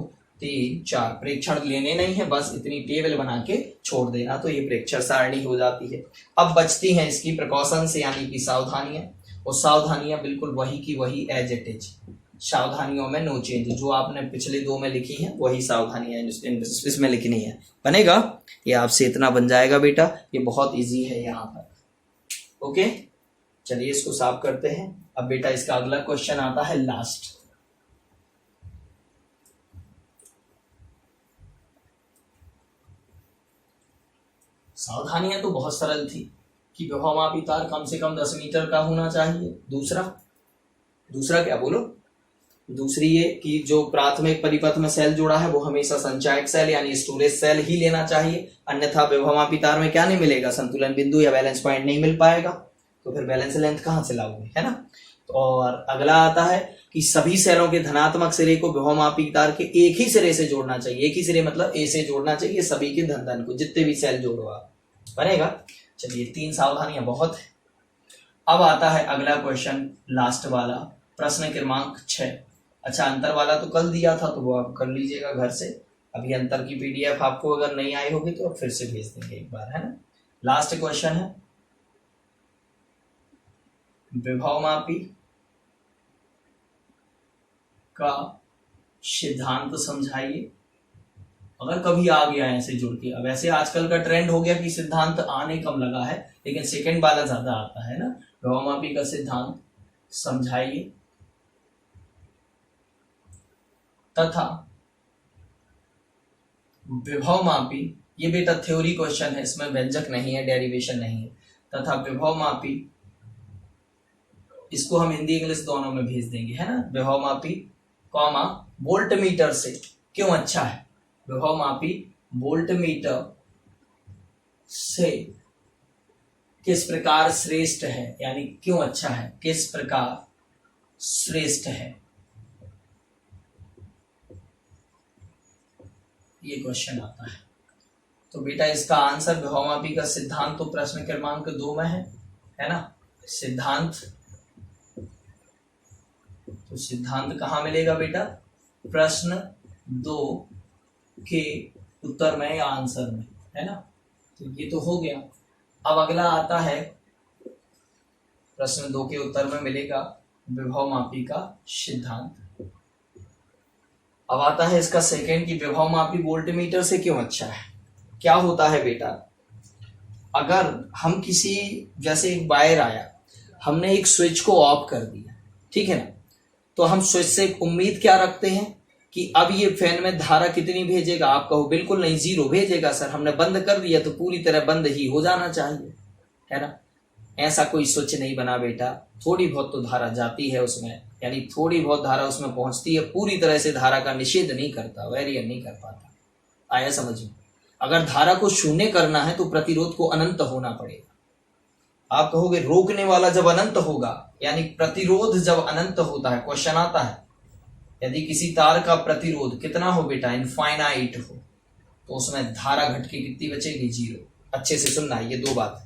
3 4। प्रेक्षण लेने नहीं है, बस इतनी टेबल बना के छोड़ देना, तो ये प्रेक्षण सारणी हो जाती है। अब बचती हैं इसकी प्रिकॉशंस यानी कि सावधानियां, और सावधानियां बिल्कुल वही की वही एज इट इज, सावधानियों में नो चेंज। जो आपने पिछले 2 में लिखी हैं वही सावधानियां इसमें लिखनी है, बनेगा। ये आपसे इतना बन जाएगा बेटा, ये बहुत इजी है यहाँ पर। ओके, चलिए इसको साफ करते हैं। अब बेटा इसका अगला क्वेश्चन आता है लास्ट। सावधानियां तो बहुत सरल थी कि विभवमापी तार कम से कम 10 मीटर का होना चाहिए। दूसरा क्या बोलो? दूसरी ये कि जो प्राथमिक परिपथ में सेल जोड़ा है वो हमेशा संचायक सेल यानी स्टोरेज सेल ही लेना चाहिए, अन्यथा विभवमापी तार में क्या नहीं मिलेगा? संतुलन बिंदु या बैलेंस पॉइंट नहीं मिल पाएगा, तो फिर बैलेंस लेंथ कहां से लाओगे, है ना। तो और अगला आता है कि सभी सेलों के धनात्मक सिरे को विभवमापी तार के एक ही सिरे से जोड़ना चाहिए। एक ही सिरे मतलब A से जोड़ना चाहिए सभी के धन को, जितने भी सेल जोड़ो आप, बनेगा। चलिए 3 सावधानियां बहुत है। अब आता है अगला क्वेश्चन, लास्ट वाला, प्रश्न क्रमांक 6। अच्छा, अंतर वाला तो कल दिया था, तो वो आप कर लीजिएगा घर से। अभी अंतर की PDF आपको अगर नहीं आई होगी तो फिर से भेज देंगे एक बार, है ना। लास्ट क्वेश्चन है, विभवमापी का सिद्धांत समझाइए। अगर कभी आ गया ऐसे जुड़ के, अब ऐसे आजकल का ट्रेंड हो गया कि सिद्धांत आने कम लगा है, लेकिन सेकंड वाला ज्यादा आता है ना। विभवमापी का सिद्धांत समझाइए तथा विभवमापी, ये बेटा थ्योरी क्वेश्चन है, इसमें व्यंजक नहीं है, डेरिवेशन नहीं है। तथा विभवमापी, इसको हम हिंदी इंग्लिश दोनों में भेज देंगे, है ना। विभवमापी कॉमा वोल्टमीटर से क्यों अच्छा है, विभवमापी वोल्टमीटर से किस प्रकार श्रेष्ठ है, यानी क्यों अच्छा है, किस प्रकार श्रेष्ठ है, ये क्वेश्चन आता है। तो बेटा इसका आंसर विभवमापी का सिद्धांत तो प्रश्न क्रमांक 2 में है ना। सिद्धांत, तो सिद्धांत कहाँ मिलेगा बेटा? प्रश्न 2 के उत्तर में या आंसर में, है ना। तो ये तो हो गया। अब अगला आता है, प्रश्न 2 के उत्तर में मिलेगा विभवमापी का सिद्धांत। अब आता है इसका सेकंड कि विभव मापी वोल्टमीटर से क्यों अच्छा है। क्या होता है बेटा, अगर हम किसी, जैसे एक वायर आया, हमने एक स्विच को ऑफ कर दिया, ठीक है ना, तो हम स्विच से एक उम्मीद क्या रखते हैं कि अब ये फैन में धारा कितनी भेजेगा। आप कहो बिल्कुल नहीं, 0 भेजेगा सर, हमने बंद कर दिया तो पूरी तरह बंद ही हो जाना चाहिए, है ना। ऐसा कोई स्विच नहीं बना बेटा, थोड़ी बहुत तो धारा जाती है उसमें, यानी थोड़ी बहुत धारा उसमें पहुंचती है, पूरी तरह से धारा का निषेध नहीं करता, वेरिएंट नहीं कर पाता। आया समझ में। अगर धारा को शून्य करना है तो प्रतिरोध को अनंत होना पड़ेगा। आप कहोगे रोकने वाला जब अनंत होगा, यानी प्रतिरोध जब अनंत होता है, क्वेश्चन आता है यदि किसी तार का प्रतिरोध कितना हो बेटा, इनफाइनाइट हो, तो उसमें धारा घट के कितनी बचेगी, 0। अच्छे से सुनना है, ये दो बात।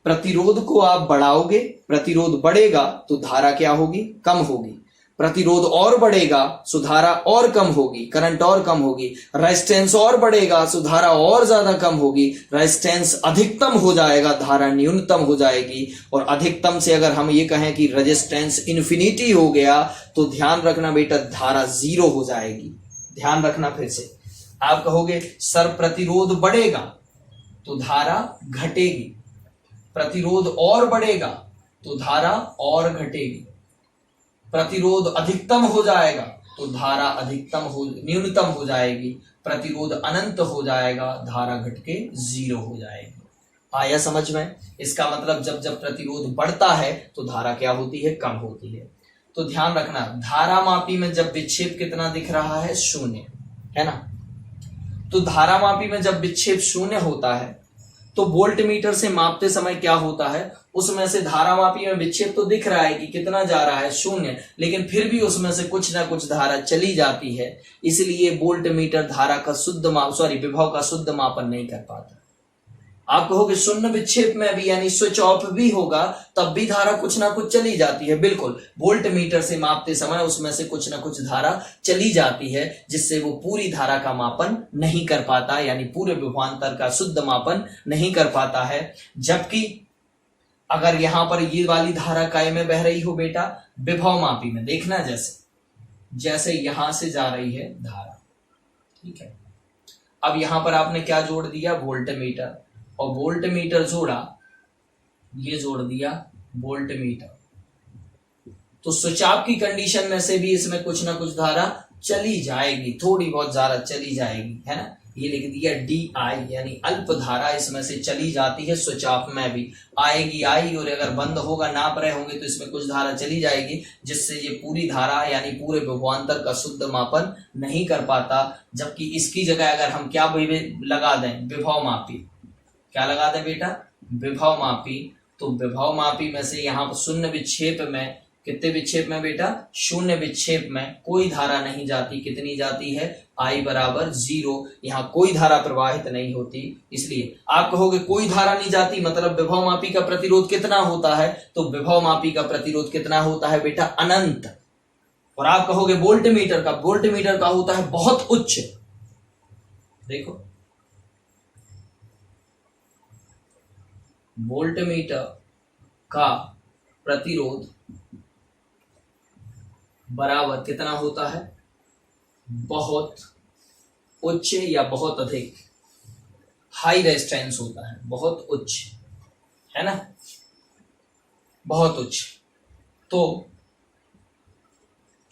प्रतिरोध को आप बढ़ाओगे, प्रतिरोध बढ़ेगा तो धारा क्या होगी, कम होगी। प्रतिरोध और बढ़ेगा सो धारा और कम होगी, करंट और कम होगी। रेजिस्टेंस और बढ़ेगा सो धारा और ज्यादा कम होगी। रेजिस्टेंस अधिकतम हो जाएगा, धारा न्यूनतम हो जाएगी। और अधिकतम से अगर हम ये कहें कि रेजिस्टेंस इन्फिनिटी हो गया तो ध्यान रखना बेटा, धारा 0 हो जाएगी। ध्यान रखना फिर से। आप कहोगे सर प्रतिरोध बढ़ेगा तो धारा घटेगी, प्रतिरोध और बढ़ेगा तो धारा और घटेगी, प्रतिरोध अधिकतम हो जाएगा तो धारा न्यूनतम हो जाएगी, प्रतिरोध अनंत हो जाएगा, धारा घट के 0 हो जाएगी। आया समझ में। इसका मतलब जब जब प्रतिरोध बढ़ता है तो धारा क्या होती है, कम होती है। तो ध्यान रखना, धारा मापी में जब विक्षेप कितना दिख रहा है, 0, है ना। तो धारा मापी में जब विक्षेप 0 होता है तो वोल्ट मीटर से मापते समय क्या होता है, उसमें से धारा मापी में विक्षेप तो दिख रहा है कि कितना जा रहा है, 0, लेकिन फिर भी उसमें से कुछ ना कुछ धारा चली जाती है। इसलिए वोल्ट मीटर धारा का विभव का शुद्ध मापन नहीं कर पाता। आप कहोगे शून्य विक्षेप में भी, यानी स्विच ऑफ भी होगा तब भी धारा कुछ ना कुछ चली जाती है। बिल्कुल, वोल्ट मीटर से मापते समय उसमें से कुछ ना कुछ धारा चली जाती है, जिससे वो पूरी धारा का मापन नहीं कर पाता, यानी पूरे विभवांतर का शुद्ध मापन नहीं कर पाता है। जबकि अगर यहां पर ये वाली धारा काय में बह रही हो बेटा, विभव मापी में, देखना जैसे यहां से जा रही है धारा, ठीक है। अब यहां पर आपने क्या जोड़ दिया, वोल्ट मीटर, और वोल्ट मीटर जोड़ा, ये जोड़ दिया वोल्ट मीटर, तो स्विच ऑफ की कंडीशन में से भी इसमें कुछ ना कुछ धारा चली जाएगी, थोड़ी बहुत धारा चली जाएगी, है ना। ये लिख दिया DI, यानी अल्प धारा इसमें से चली जाती है, स्विच ऑफ में भी आएगी, आई, और अगर बंद होगा, नाप रहे होंगे तो इसमें कुछ धारा चली जाएगी, जिससे ये पूरी धारा यानी पूरे विभवांतर का शुद्ध मापन नहीं कर पाता। जबकि इसकी जगह अगर हम क्या लगा दें, विभव मापी, क्या लगा दें बेटा, विभव मापी, तो विभव मापी में से यहाँ शून्य विक्षेप में, कितने विक्षेप में बेटा, शून्य विक्षेप में कोई धारा नहीं जाती। कितनी जाती है, I बराबर 0, यहाँ कोई धारा प्रवाहित नहीं होती। इसलिए आप कहोगे कोई धारा नहीं जाती, मतलब विभव मापी का प्रतिरोध कितना होता है, तो विभव मापी का प्रतिरोध कितना होता है बेटा, अनंत। और आप कहोगे वोल्ट मीटर का होता है बहुत उच्च। देखो, वोल्ट मीटर का प्रतिरोध बराबर कितना होता है, बहुत उच्च या बहुत अधिक, हाई रेजिस्टेंस होता है, बहुत उच्च, है ना, बहुत उच्च। तो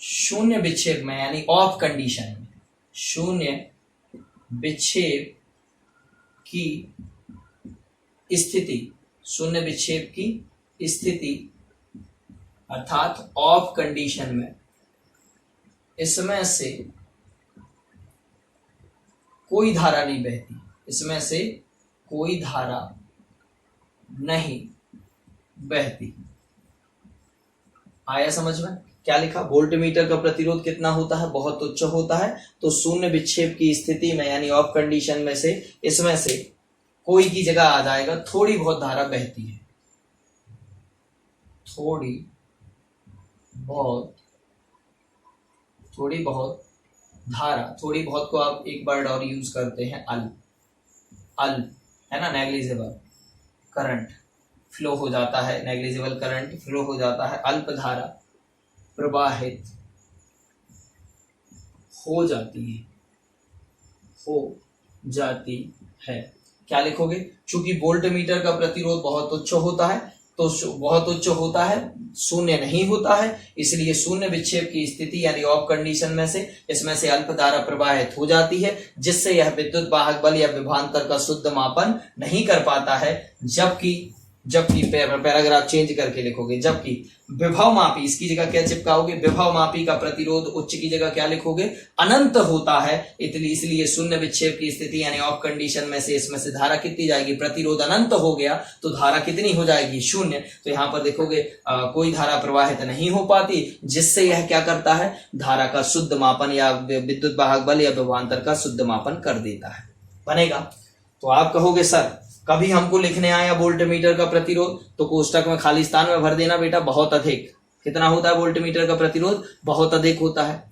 शून्य विक्षेप में, यानी ऑफ कंडीशन में, शून्य विक्षेप की स्थिति, शून्य विक्षेप की स्थिति अर्थात ऑफ कंडीशन में, इसमें से कोई धारा नहीं बहती, इसमें से कोई धारा नहीं बहती। आया समझ में। क्या लिखा, वोल्ट मीटर का प्रतिरोध कितना होता है, बहुत उच्च होता है। तो शून्य विक्षेप की स्थिति में, यानी ऑफ कंडीशन में से, इसमें से कोई की जगह आ जाएगा, थोड़ी बहुत धारा बहती है, थोड़ी बहुत धारा, थोड़ी बहुत को आप एक वर्ड और यूज करते हैं, अल्प, है ना, नेग्लिजिबल करंट फ्लो हो जाता है, नेग्लिजिबल करंट फ्लो हो जाता है, अल्प धारा प्रवाहित हो जाती है, हो जाती है। क्या लिखोगे? चूंकि वोल्ट मीटर का प्रतिरोध बहुत उच्च होता है, तो बहुत उच्च होता है, शून्य नहीं होता है, इसलिए शून्य विक्षेप की स्थिति यानी ऑफ कंडीशन में से इसमें से अल्प धारा प्रवाहित हो जाती है, जिससे यह विद्युत वाहक बल या विभवांतर का शुद्ध मापन नहीं कर पाता है। जबकि पैराग्राफ चेंज करके लिखोगे, जबकि विभव मापी, इसकी जगह क्या चिपकाओगे? विभव मापी का प्रतिरोध उच्च की जगह क्या लिखोगे? अनंत होता है। इसलिए शून्य विक्षेप की स्थिति यानी ऑफ कंडीशन में से इसमें से धारा कितनी जाएगी? प्रतिरोध अनंत हो गया तो धारा कितनी हो जाएगी? शून्य। तो यहाँ पर देखोगे कोई धारा प्रवाहित नहीं हो पाती, जिससे यह क्या करता है? धारा का शुद्ध मापन या विद्युत वाहक बल या विभवांतर का शुद्ध मापन कर देता है। बनेगा? तो आप कहोगे सर कभी हमको लिखने आया वोल्ट मीटर का प्रतिरोध, तो कोष्टक में खाली स्थान में भर देना बेटा बहुत अधिक। कितना होता है वोल्ट मीटर का प्रतिरोध? बहुत अधिक होता है।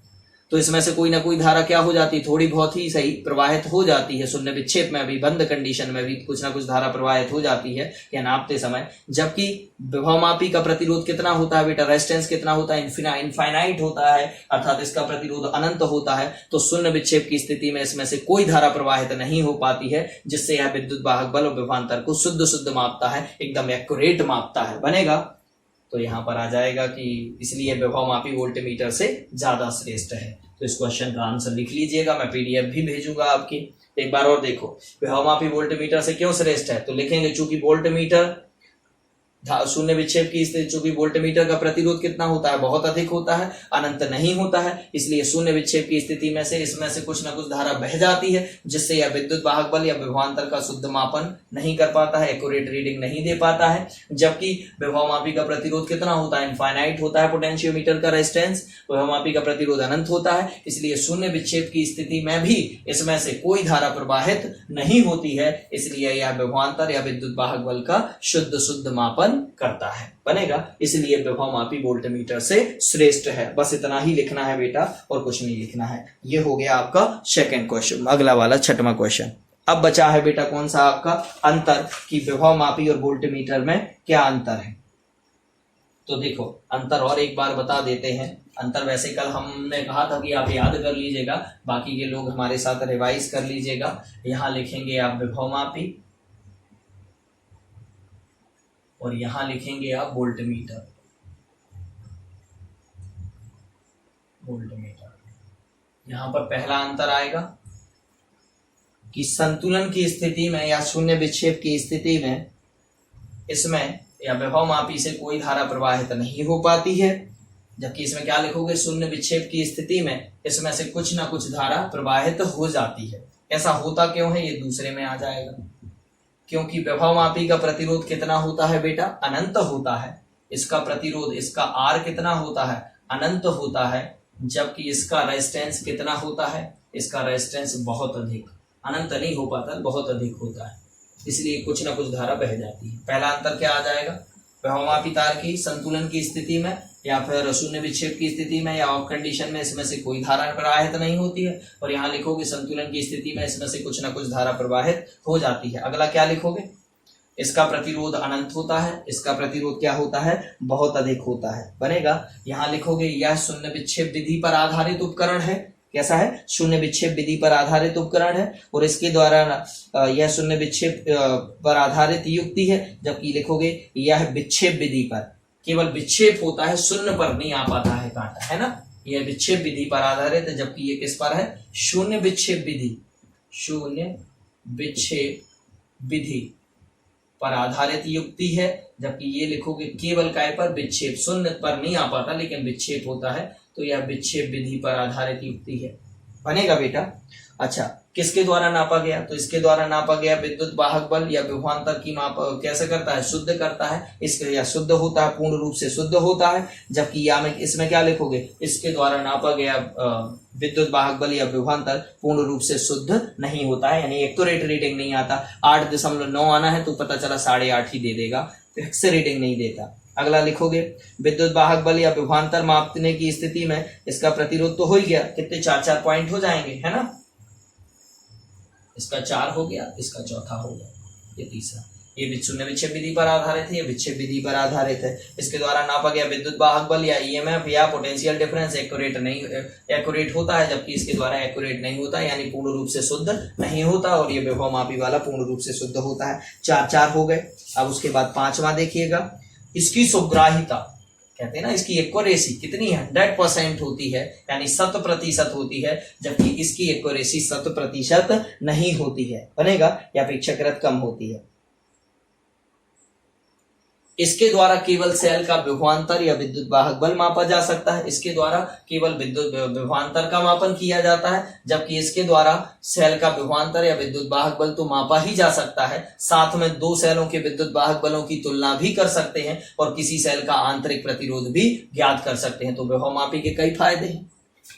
तो इसमें से कोई ना कोई धारा क्या हो जाती है? थोड़ी बहुत ही सही प्रवाहित हो जाती है। शून्य विक्षेप में भी, बंद कंडीशन में भी कुछ ना कुछ धारा प्रवाहित हो जाती है या नापते समय। जबकि विभवमापी का प्रतिरोध कितना होता है बेटा? रेजिस्टेंस कितना होता है? इनफाइनाइट होता है, अर्थात इसका प्रतिरोध अनंत होता है। तो शून्य विक्षेप की स्थिति में इसमें से कोई धारा प्रवाहित नहीं हो पाती है, जिससे यह विद्युत वाहक बल और विभवांतर को शुद्ध मापता है, एकदम एक्यूरेट मापता है। बनेगा? तो यहाँ पर आ जाएगा कि इसलिए विभवमापी वोल्ट मीटर से ज्यादा श्रेष्ठ है। तो इस क्वेश्चन का आंसर लिख लीजिएगा, मैं पीडीएफ भी भेजूंगा आपकी। एक बार और देखो, विभवमापी वोल्ट मीटर से क्यों श्रेष्ठ है? तो लिखेंगे चूंकि वोल्ट मीटर शून्य विक्षेप की स्थिति, चूंकि वोल्ट मीटर का प्रतिरोध कितना होता है? बहुत अधिक होता है, अनंत नहीं होता है। इसलिए शून्य विक्षेप की स्थिति में से इसमें से कुछ ना कुछ धारा बह जाती है, जिससे यह विद्युत वाहक बल या विभवांतर का शुद्ध मापन नहीं कर पाता है, एक्यूरेट रीडिंग नहीं दे पाता है। जबकि विभवमापी का प्रतिरोध कितना होता है? इनफाइनाइट होता है। पोटेंशियोमीटर का रेजिस्टेंस, विभवमापी का प्रतिरोध अनंत होता है। इसलिए शून्य विक्षेप की स्थिति में भी इसमें से कोई धारा प्रवाहित नहीं होती है, इसलिए यह विभवांतर या विद्युत वाहक बल का शुद्ध मापन करता है। बनेगा? इसलिए विभवमापी वोल्ट मीटर से श्रेष्ठ है। बस इतना ही लिखना है बेटा और कुछ नहीं लिखना है। ये हो गया आपका सेकंड क्वेश्चन। अगला वाला छठवां क्वेश्चन। अब बचा है बेटा कौन सा? आपका अंतर, कि विभवमापी और वोल्ट मीटर में क्या अंतर है। तो देखो अंतर और एक बार बता देते हैं। अंतर वैसे कल हमने कहा था कि आप याद कर लीजिएगा, बाकी के लोग हमारे साथ रिवाइज कर लीजिएगा। यहां लिखेंगे आप विभवमापी और यहां लिखेंगे आप वोल्ट मीटर। यहां पर पहला अंतर आएगा कि संतुलन की स्थिति में या शून्य विक्षेप की स्थिति में इसमें या विभवमापी से कोई धारा प्रवाहित नहीं हो पाती है, जबकि इसमें क्या लिखोगे? शून्य विक्षेप की स्थिति में इसमें से कुछ ना कुछ धारा प्रवाहित हो जाती है। ऐसा होता क्यों है? ये दूसरे में आ जाएगा। क्योंकि विभवमापी का प्रतिरोध कितना होता है बेटा? अनंत होता है। इसका प्रतिरोध, इसका आर कितना होता है? अनंत होता है। जबकि इसका रेजिस्टेंस कितना होता है? इसका रेजिस्टेंस बहुत अधिक, अनंत नहीं हो पाता, बहुत अधिक होता है। इसलिए कुछ ना कुछ धारा बह जाती है। पहला अंतर क्या आ जाएगा? विभवमापी तार की संतुलन की स्थिति में या फिर शून्य विक्षेप की स्थिति में या ऑफ कंडीशन में इसमें से कोई धारा प्रवाहित नहीं होती है। और यहाँ लिखोगे संतुलन की स्थिति में इसमें से कुछ ना कुछ धारा प्रवाहित हो जाती है। अगला क्या लिखोगे? इसका प्रतिरोध अनंत होता है, इसका प्रतिरोध क्या होता है? बहुत अधिक होता है। बनेगा? यहाँ लिखोगे यह शून्य विक्षेप विधि पर आधारित उपकरण है। कैसा है? शून्य विक्षेप विधि पर आधारित उपकरण है और इसके द्वारा यह शून्य विक्षेप पर आधारित युक्ति है। जबकि लिखोगे यह विक्षेप विधि पर, केवल विक्षेप होता है, शून्य पर नहीं आ पाता है कांटा, है ना। यह विक्षेप विधि पर आधारित है, जबकि ये किस पर है? शून्य विक्षेप विधि, शून्य विक्षेप विधि पर आधारित युक्ति है। जबकि ये लिखोगे केवल काय पर? विक्षेप, शून्य पर नहीं आ पाता लेकिन विक्षेप होता है, तो यह विक्षेप विधि पर आधारित युक्ति है। बनेगा बेटा? अच्छा, किसके द्वारा नापा गया? तो इसके द्वारा नापा गया विद्युत वाहक बल या विभवांतर की माप कैसे करता है? शुद्ध करता है। इसके या शुद्ध होता है, पूर्ण रूप से शुद्ध होता है। जबकि या में इसमें क्या लिखोगे? इसके द्वारा नापा गया विद्युत वाहक बल या विभवांतर पूर्ण रूप से शुद्ध नहीं होता है, यानी एक्यूरेट रीडिंग नहीं आता। 8.9 आना है तो पता चला 8.5 ही दे देगा, फिक्स रीडिंग नहीं देता। अगला लिखोगे विद्युत वाहक बल या विभवांतर मापने की स्थिति में इसका प्रतिरोध तो हो ही गया, कितने 4 पॉइंट हो जाएंगे, है ना। इसका 4 हो गया, इसका चौथा हो गया, ये तीसरा। ये शून्य विक्षेप विधि पर आधारित है, ये विक्षेप विधि पर आधारित है। इसके द्वारा नापा गया विद्युत वाहक बल या ईएमएफ या पोटेंशियल डिफरेंस एक्यूरेट होता है, जबकि इसके द्वारा एक्यूरेट नहीं होता, यानी पूर्ण रूप से शुद्ध नहीं होता, और ये विभवमापी वाला पूर्ण रूप से शुद्ध होता है। 4 हो गए। अब उसके बाद 5वां देखिएगा, इसकी सुग्राहिता, कहते हैं ना इसकी एक्यूरेसी कितनी 100% होती है, यानी 100% होती है, जबकि इसकी एक्यूरेसी 100% नहीं होती है, बनेगा या अपेक्षाकृत कम होती है। इसके द्वारा केवल सेल का विभवांतर या विद्युत वाहक बल मापा जा सकता है, इसके द्वारा केवल विद्युत विभवांतर का मापन किया जाता है, जबकि इसके द्वारा सेल का विभवांतर या विद्युत वाहक बल तो मापा ही जा सकता है, साथ में 2 सेलों के विद्युत वाहक बलों की तुलना भी कर सकते हैं और किसी सेल का आंतरिक प्रतिरोध भी ज्ञात कर सकते हैं। तो विभवमापी के कई फायदे हैं।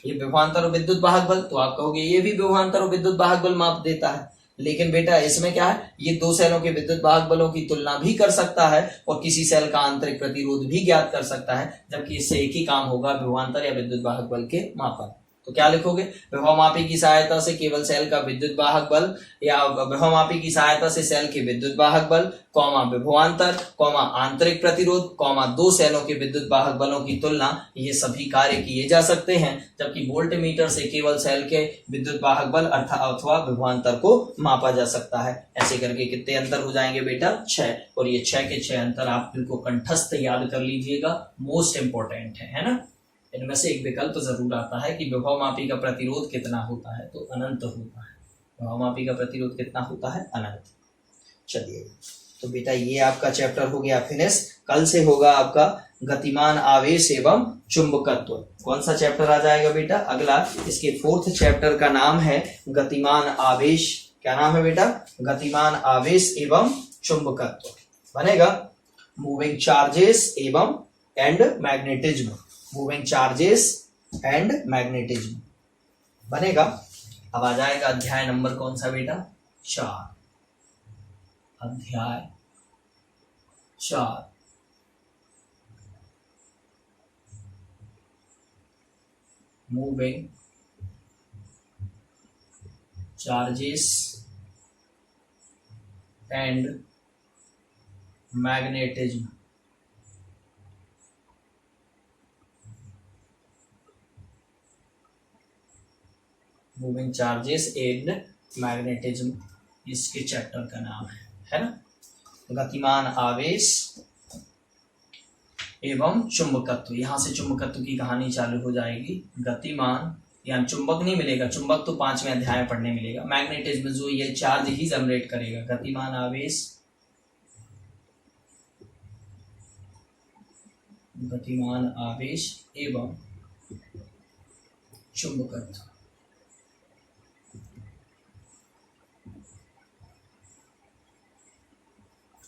ये विभवांतर और विद्युत वाहक बल, तो आप कहोगे ये भी विभवांतर और विद्युत वाहक बल माप देता है, लेकिन बेटा इसमें क्या है, ये 2 सेलों के विद्युत वाहक बलों की तुलना भी कर सकता है और किसी सेल का आंतरिक प्रतिरोध भी ज्ञात कर सकता है, जबकि इससे एक ही काम होगा, विभवांतर या विद्युत वाहक बल के मापन। तो क्या लिखोगे, विभवमापी की सहायता से केवल सेल का विद्युत वाहक बल या विभवमापी की सहायता से सेल के विद्युत वाहक बल, कॉमा विभवांतर, कॉमा आंतरिक प्रतिरोध, कॉमा 2 सेलों के विद्युत वाहक बलों की तुलना, ये सभी कार्य किए जा सकते हैं, जबकि वोल्टमीटर से केवल सेल के विद्युत वाहक बल अथवा विभवांतर को मापा जा सकता है। ऐसे करके कितने अंतर हो जाएंगे बेटा, 6, और ये 6 के 6 अंतर आप इनको कंठस्थ याद कर लीजिएगा, मोस्ट इंपॉर्टेंट है ना। इनमें से एक विकल्प जरूर आता है कि विभवमापी का प्रतिरोध कितना होता है, तो अनंत होता है। विभवमापी का प्रतिरोध कितना होता है, अनंत। चलिए, तो बेटा ये आपका चैप्टर हो गया फिनिश। कल से होगा आपका गतिमान आवेश एवं चुंबकत्व। कौन सा चैप्टर आ जाएगा बेटा, अगला, इसके 4th चैप्टर का नाम है गतिमान आवेश। क्या नाम है बेटा, गतिमान आवेश एवं चुंबकत्व। बनेगा मूविंग चार्जेस एवं and magnetism, moving charges and magnetism बनेगा। अब आ जाएगा अध्याय नंबर कौन सा बेटा, 4, अध्याय 4, moving charges and magnetism. Moving charges and magnetism इसके चैप्टर का नाम है ना। गतिमान आवेश एवं चुंबकत्व, यहां से चुंबकत्व की कहानी चालू हो जाएगी। गतिमान, यहाँ चुंबक नहीं मिलेगा, चुंबक तो 5वें अध्याय में पढ़ने मिलेगा। मैग्नेटिज्म जो ये चार्ज ही जनरेट करेगा। गतिमान आवेश, गतिमान आवेश एवं चुंबकत्व।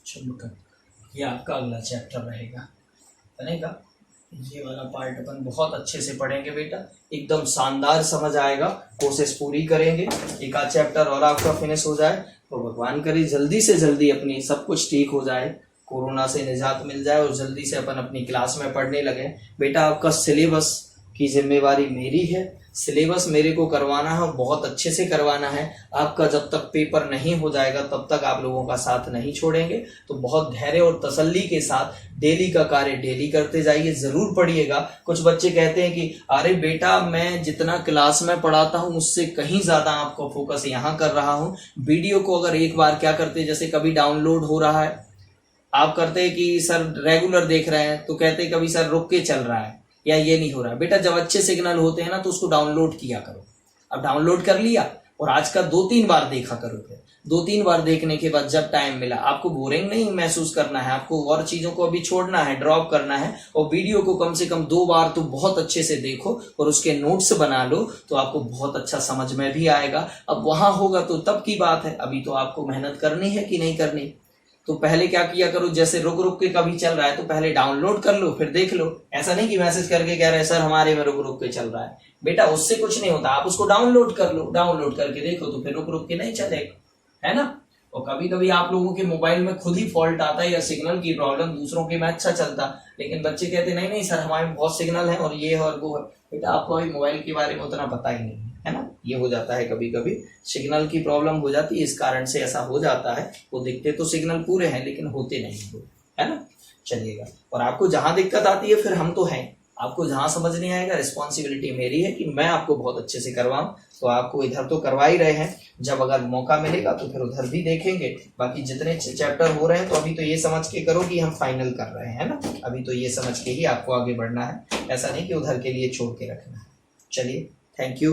चुंबकत्व ये आपका अगला चैप्टर रहेगा, बनेगा। ये वाला पार्ट अपन बहुत अच्छे से पढ़ेंगे बेटा, एकदम शानदार समझ आएगा। कोशिश पूरी करेंगे, एक आध चैप्टर और आपका फिनिश हो जाए तो भगवान करे जल्दी से जल्दी अपनी सब कुछ ठीक हो जाए, कोरोना से निजात मिल जाए और जल्दी से अपन अपनी क्लास में पढ़ने लगे। बेटा आपका सिलेबस की जिम्मेवारी मेरी है, सिलेबस मेरे को करवाना है, बहुत अच्छे से करवाना है। आपका जब तक पेपर नहीं हो जाएगा तब तक आप लोगों का साथ नहीं छोड़ेंगे। तो बहुत धैर्य और तसल्ली के साथ डेली का कार्य डेली करते जाइए, जरूर पढ़िएगा। कुछ बच्चे कहते हैं कि अरे बेटा मैं जितना क्लास में पढ़ाता हूँ उससे कहीं ज्यादा आपको फोकस यहाँ कर रहा हूँ। वीडियो को अगर एक बार क्या करते, जैसे कभी डाउनलोड हो रहा है, आप करते हैं कि सर रेगुलर देख रहे हैं, तो कहते हैं कभी सर रुक के चल रहा है या ये नहीं हो रहा। बेटा जब अच्छे सिग्नल होते हैं ना तो उसको डाउनलोड किया करो। अब डाउनलोड कर लिया और आज का 2-3 बार देखा करो। फिर 2-3 बार देखने के बाद जब टाइम मिला, आपको बोरिंग नहीं महसूस करना है, आपको और चीजों को अभी छोड़ना है, ड्रॉप करना है, और वीडियो को कम से कम 2 बार तो बहुत अच्छे से देखो और उसके नोट्स बना लो, तो आपको बहुत अच्छा समझ में भी आएगा। अब वहां होगा तो तब की बात है, अभी तो आपको मेहनत करनी है कि नहीं करनी। तो पहले क्या किया करो, जैसे रुक रुक के कभी चल रहा है तो पहले डाउनलोड कर लो, फिर देख लो। ऐसा नहीं कि मैसेज करके कह रहे हैं सर हमारे में रुक रुक के चल रहा है। बेटा उससे कुछ नहीं होता, आप उसको डाउनलोड कर लो, डाउनलोड करके देखो तो फिर रुक रुक के नहीं चलेगा, है ना। और कभी कभी आप लोगों के मोबाइल में खुद ही फॉल्ट आता है या सिग्नल की प्रॉब्लम, दूसरों के में अच्छा चलता, लेकिन बच्चे कहते नहीं नहीं सर हमारे में बहुत सिग्नल है और ये है और वो है। बेटा आपको अभी मोबाइल के बारे में उतना पता ही नहीं है ना। ये हो जाता है, कभी कभी सिग्नल की प्रॉब्लम हो जाती है, इस कारण से ऐसा हो जाता है। वो दिखते तो सिग्नल पूरे हैं लेकिन होते नहीं वो, है ना। चलिएगा, और आपको जहां दिक्कत आती है फिर हम तो हैं, आपको जहां समझ नहीं आएगा रिस्पॉन्सिबिलिटी मेरी है कि मैं आपको बहुत अच्छे से करवाऊं। तो आपको इधर तो करवा ही रहे हैं, जब अगर मौका मिलेगा तो फिर उधर भी देखेंगे। बाकी जितने चैप्टर हो रहे हैं तो अभी तो ये समझ के करो कि हम फाइनल कर रहे हैं ना, अभी तो ये समझ के ही आपको आगे बढ़ना है, ऐसा नहीं कि उधर के लिए छोड़ के रखना है। चलिए, थैंक यू।